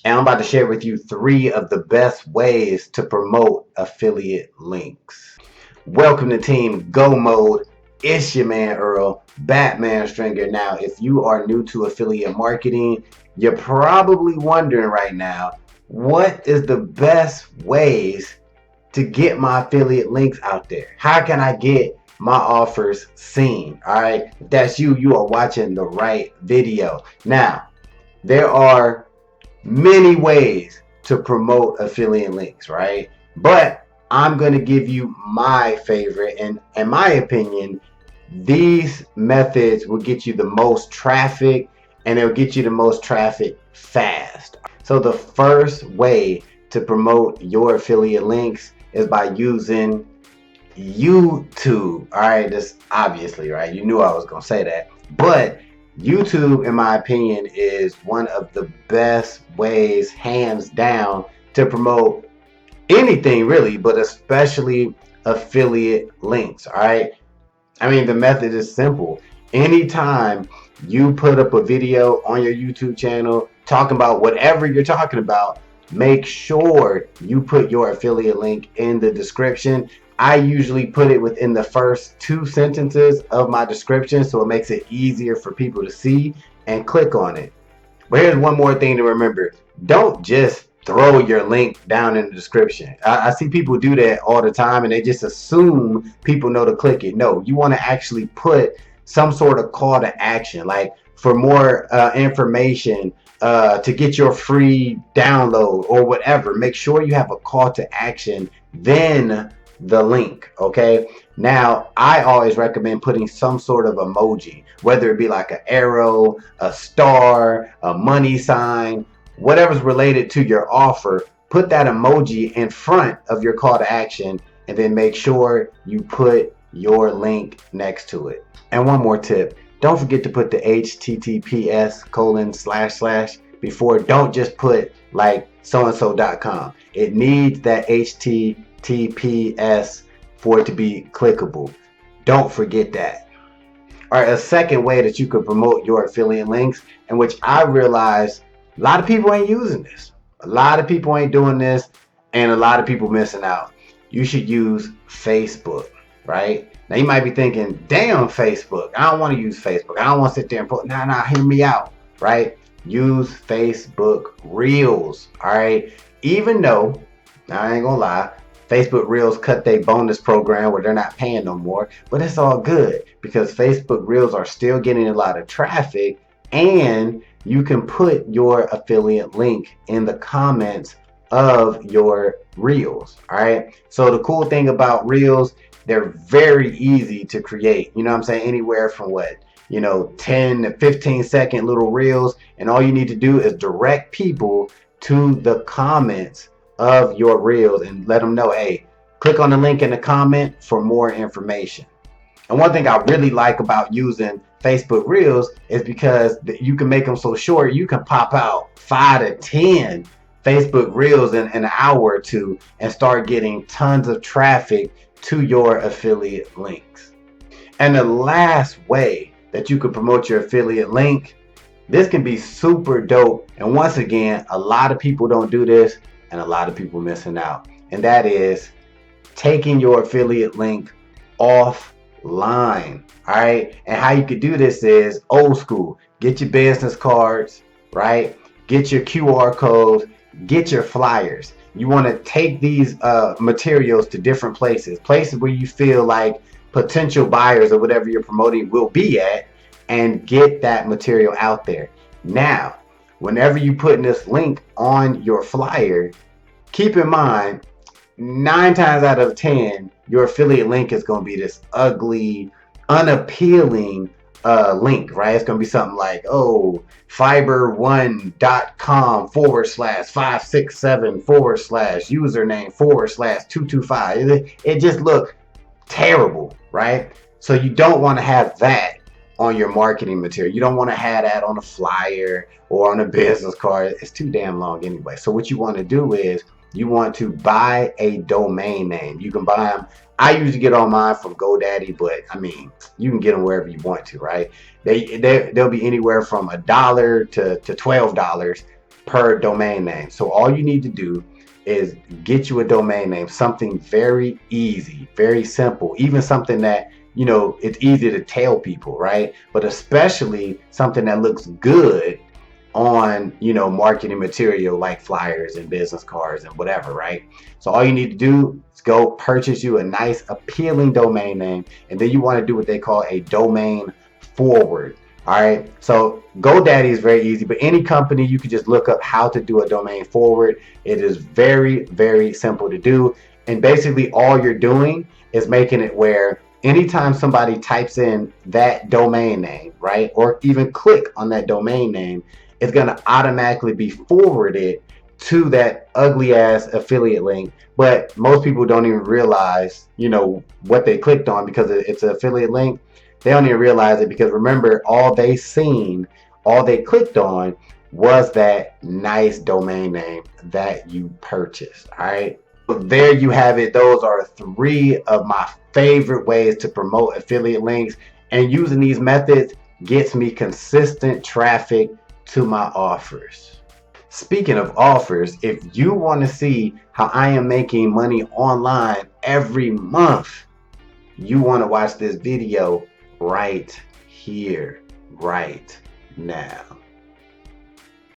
and I'm about to share with you 3 of the best ways to promote affiliate links. Welcome to Team Go Mode. It's your man Earl, Batman Stringer. Now, if you are new to affiliate marketing, you're probably wondering right now, what is the best ways to get my affiliate links out there? How can I get my offers seen? All right, if that's you, you are watching the right video. Now, there are many ways to promote affiliate links, right? But I'm going to give you my favorite, and in my opinion, these methods will get you the most traffic, and they'll get you the most traffic fast. So the first way to promote your affiliate links is by using YouTube. All right, this obviously, right? You knew I was going to say that. But YouTube, in my opinion, is one of the best ways, hands down, to promote anything really, but especially affiliate links. All right. I mean, the method is simple. Anytime you put up a video on your YouTube channel talking about whatever you're talking about, make sure you put your affiliate link in the description. I usually put it within the first 2 sentences of my description, so it makes it easier for people to see and click on it. But here's one more thing to remember. Don't just throw your link down in the description. I see people do that all the time, and they just assume people know to click it. No, you want to actually put some sort of call to action, like for more information, to get your free download or whatever. Make sure you have a call to action, then the link. Okay, now I always recommend putting some sort of emoji, whether it be like an arrow, a star, a money sign, whatever's related to your offer. Put that emoji in front of your call to action, and then make sure you put your link next to it. And one more tip, don't forget to put the https:// before. Don't just put like soandso.com. It needs that https for it to be clickable. Don't forget that. All right, a second way that you could promote your affiliate links, in which I realize a lot of people ain't using this. A lot of people ain't doing this, and a lot of people missing out. You should use Facebook, right? Now you might be thinking, damn, Facebook, I don't want to use Facebook. I don't want to sit there and put, nah, hear me out, right? Use Facebook Reels, all right? Even though, I ain't gonna lie, Facebook Reels cut their bonus program where they're not paying no more, but it's all good because Facebook Reels are still getting a lot of traffic, and you can put your affiliate link in the comments of your Reels. All right. So the cool thing about Reels, they're very easy to create. You know what I'm saying? Anywhere from 10 to 15-second little Reels. And all you need to do is direct people to the comments of your Reels and let them know, hey, click on the link in the comment for more information. And one thing I really like about using Facebook Reels is because you can make them so short, you can pop out 5 to 10 Facebook Reels in an hour or 2 and start getting tons of traffic to your affiliate links. And the last way that you could promote your affiliate link, this can be super dope. And once again, a lot of people don't do this, and a lot of people missing out. And that is taking your affiliate link offline. All right. And how you could do this is old school. Get your business cards, right? Get your QR codes, get your flyers. You want to take these materials to different places where you feel like potential buyers or whatever you're promoting will be at, and get that material out there. Now, whenever you put this link on your flyer, keep in mind, 9 times out of 10, your affiliate link is going to be this ugly, unappealing link, right? It's going to be something like, fiber1.com/567/username/225. It just look terrible, right? So you don't want to have that on your marketing material. You don't want to have that on a flyer or on a business card. It's too damn long anyway. So what you want to do is you want to buy a domain name. You can buy them. I usually get all mine from GoDaddy, but I mean, you can get them wherever you want to, right? They'll be anywhere from $1 to $12 per domain name. So all you need to do is get you a domain name, something very easy, very simple, even something that, you know, it's easy to tell people, right? But especially something that looks good on, you know, marketing material like flyers and business cards and whatever, right? So all you need to do is go purchase you a nice appealing domain name, and then you want to do what they call a domain forward. All right, so GoDaddy is very easy, but any company you can just look up how to do a domain forward. It is very, very simple to do. And basically all you're doing is making it where anytime somebody types in that domain name, right, or even click on that domain name, it's going to automatically be forwarded to that ugly ass affiliate link. But most people don't even realize, you know, what they clicked on because it's an affiliate link. They don't even realize it because remember, all they clicked on was that nice domain name that you purchased. All right. So there you have it. Those are 3 of my favorite ways to promote affiliate links. And using these methods gets me consistent traffic to my offers. Speaking of offers, if you want to see how I am making money online every month, you want to watch this video right here, right now.